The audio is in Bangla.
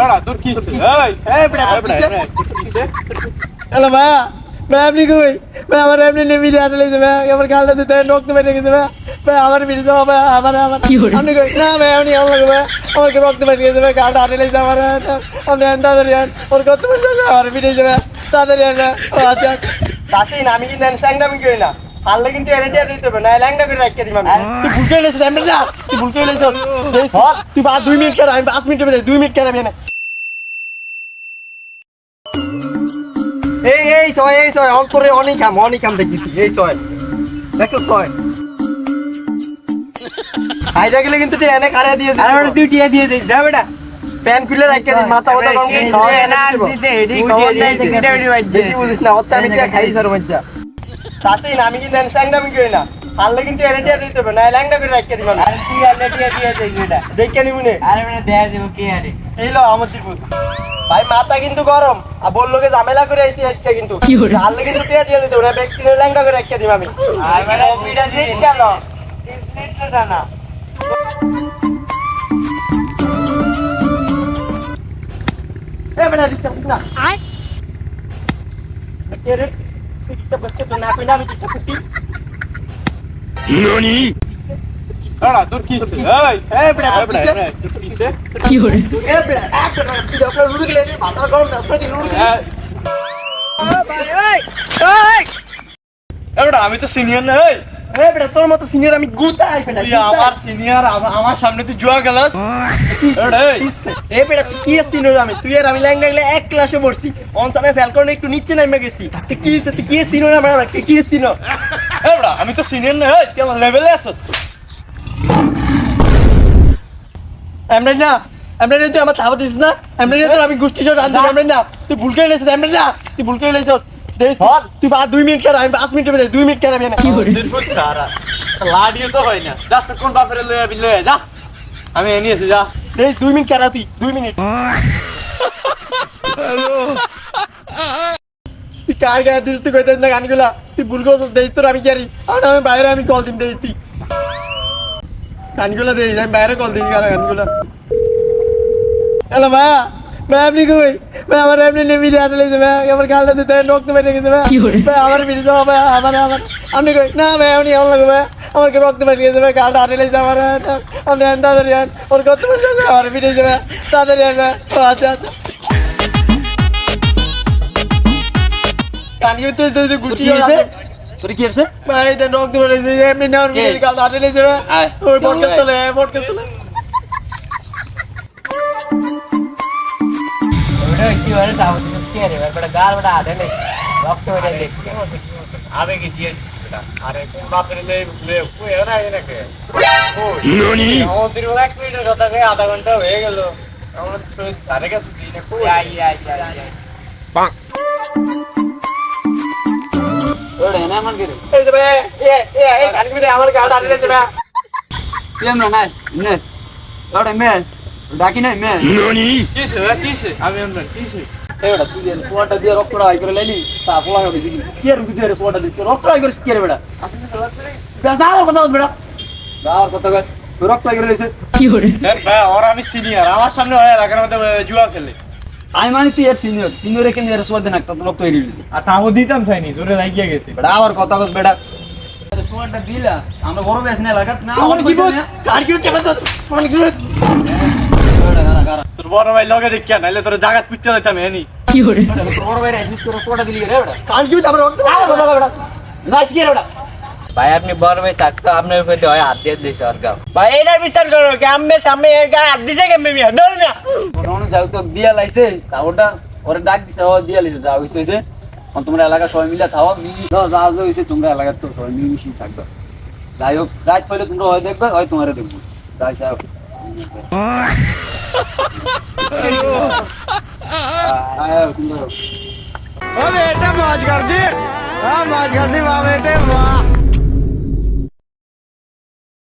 আড়া তোর কি হইছে? এই বেটা কিছে? হ্যালো ভাই ভাই আপনি কই ভাই আমার এমনি নেমিয়ে আটে লেগেছে ভাই আমার গালটা দিতে রক্ত বেরিয়ে গেছে ভাই আমার বিড়ি দাও ভাই আমার আপনি কই না ভাই আপনি আমার লাগে ভাই আমার রক্ত বেরিয়ে গেছে ভাই গালটা আটে লেগেছে আমার আপনি তাড়াতাড়ি আন ওর কত বেরিয়ে আমার বিড়ি যাবে তাড়াতাড়ি আন ও আচ্ছা তাসি না আমি কিন্তু স্যাংডা আমি কই না পারলে কিন্তু এরেটিয়া দিতে হবে না ল্যাংডা করে রাখিয়ে দিম আমি তুই ভুল করে লেছিস এমনি না তুই ভুল করে লেছিস তুই 2 মিনিট কেন আমি 5 মিনিটের মধ্যে 2 মিনিট কেন আমি না এই ছয় অন করে অনেক কাম দেখিছি এই ছয় দেখো ছয় আইডা গেলে কিন্তু তুই এনে কারে দিয়ে দিবি আরে তুই টিয়া দিয়ে দে যা বেটা প্যান খুলে রাখিয়ে দিস মাথা মাথা গরম করে না দিতে এডি খবর নাই যে কিটা এডি বাজছে বেশি বুঝিস না ওতে আমি টিয়া খাই সর মজ্জা তাসি না আমি কিন্তু স্যাংডা আমি করি না পারলে কিন্তু এরেটিয়া দিতে হবে না ল্যাংডা করে রাখিয়ে দিম আরে তুই আলে টিয়া দিয়ে দে বেটা দেখে নিবি নে আরে বেটা দেয়া যাবে কি আরে এই লো আমার দিপুত ভাই মাথা কিন্তু গরম আর বললো যে ঝামেলা করে আইছি আজকে কিন্তু পারলে কিন্তু টিয়া দিয়ে দিতে হবে না ব্যক্তি ল্যাংডা করে রাখিয়ে দিম আমি আর বেটা ওপিটা দিস কেন তিনটা না এ বেটা রিকশা না আয় তেরে রিকশা বসতে তো না কইনা আমি রিকশা কুটি ননি আড়া তোর কি হইছে? এই বেটা তোর কি হইছে? কি হরে এ বেটা এক বেটা তুই আপনার লুড়ি গেলে মাথা গরম না তুই লুড়ি গেলে এবারে আমি তো সিনিয়র না এই এ বেটা তোর মতো সিনিয়র আমি গুতা আইবে না তুই আমার সিনিয়র আমার সামনে তুই জুয়া গেলাস এ বেটা তুই কি সিনিয়র আমি তুই আর আমি ল্যাংডা গেলে এক ক্লাসে পড়ছি অনসানে ফ্যালকন একটু নিচে নামে গেছি তুই কি সিনিয়র আমরা কি সিনিয়র এবারে আমি তো সিনিয়র না এই তুই আমার লেভেলে আছিস আমরা না তুই আমার থাবা দিস না আমরা তোর আমি গোষ্ঠী সহ রান্ধব আমরা না তুই ভুল করে লেছিস আমরা না তুই ভুল করে লেছিস তুই 2 মিনিট কেন আমি 5 মিনিটের মধ্যে 2 মিনিট কেন আমি না লাডিও তো হয় না যা তো কোন বাপরে লয়ে যা আমি এনে এসে যা 2 মিনিট কেন তুই 2 মিনিট তুই কার গায়ে দিস তুই কইতেছ না গানগুলা তুই ভুল করছিস দেখ তোর আমি জানি আর আমি বাইরে আমি কল দিম দেখ তুই গানগুলা দেখ আমি বাইরে কল দিই গানগুলা হ্যালো মা ভাই আপনি কই ভাই আমার এমনি নেমিয়ে আটে লেগেছে ভাই আমার গালটা দিতে রক্ত বেরিয়ে গেছে ভাই আমার বিড়ি দাও ভাই আমার আপনি কই না ভাই আপনি আমার লাগে ভাই আমার রক্ত বেরিয়ে গেছে ভাই গালটা আটে লেগেছে আমার আপনি আন তাড়াতাড়ি আন ওর কত বেরিয়ে যাবে আমার বিড়ি যাবে তাড়াতাড়ি আন ভাই ও আচ্ছা আচ্ছা কানিও তুই গুটি তোর কি হইছে ভাই দেন রক্ত বেরিয়ে গেছে এমনি নেওয়ার বিড়ি গালটা আটে লেগেছে ভাই ওই পডকাস্ট তোলে কি হয় তাও কি আরে বেটা গাল বেটা আদে নে রক্ত হয়ে যায় কি হচ্ছে আবে কি দিয়ে বেটা আরে কোন বাপরে লে কই এরা এনে কে ননি আমাদের 1 মিনিটের কথা কই আধা ঘন্টা হয়ে গেল আমরা তো আরে গেছে দিনে কই আই পাক ওরে না মান গেল এই যে ভাই এই কানগুলো আমার গালটা আটে লেগেছে ভাই তুই আমরা নাই নে ওরে মে ডাকি নাই মে ননি কিসে আমি আমরা কিসে এড়া তুই এর সোয়াটা দিয়ে রক্ত রাই করে লাইলি সাফ লাগা বেশি কি আর তুই এর সোয়াটা দিয়ে রক্ত রাই করে কি রে বেটা দাও কথা বল বেটা দাও কথা কর রক্ত রাই করে লইছে কি হরে ভাই আর আমি সিনিয়র আমার সামনে হয় লাগার মধ্যে জুয়া খেলে আমি মানে তুই এর সিনিয়র কেন এর সোয়াটা না তো রক্ত হই রইছে আর তাও দিতাম চাইনি জোরে লাগিয়ে গেছে বেটা আবার কথা বল বেটা সোয়াটা দিলা আমরা বড় বেশ না লাগাত না আমার কি বল কার কি হচ্ছে বাবা মানে কি তোর বড় ভাই লগে দেখ কেন নাইলে তোর জায়গা পিটতে যাইতাম এনি কি হরে তোর বড় ভাই রাইছিস তোর সোটা দিলি রে বেটা কার কি হচ্ছে আমার রক্ত নাইস কি রে বেটা ভাই আপনি বড় ভাই থাকতো আপনার উপরে হয় হাত দিয়ে দিয়েছে আর গাও ভাই এটা বিচার করো গ্রামের সামনে এর গায়ে হাত দিছে কেমনে মিয়া ধর না কোন যাও তো দিয়া লাইছে তা ওটা ওরে ডাক দিছে ও দিয়া লাইছে যা হইছে তোমরা এলাকা সবাই মিলে খাও মিলি দাও যা যা হইছে তোমরা এলাকা তো সবাই মিশি থাকবে যাই হোক রাত হইলে তোমরা হয় দেখবে হয় তোমারে দেখবো যাই সাহেব ओ बेटा मौज कर दी वाह बेटे वाह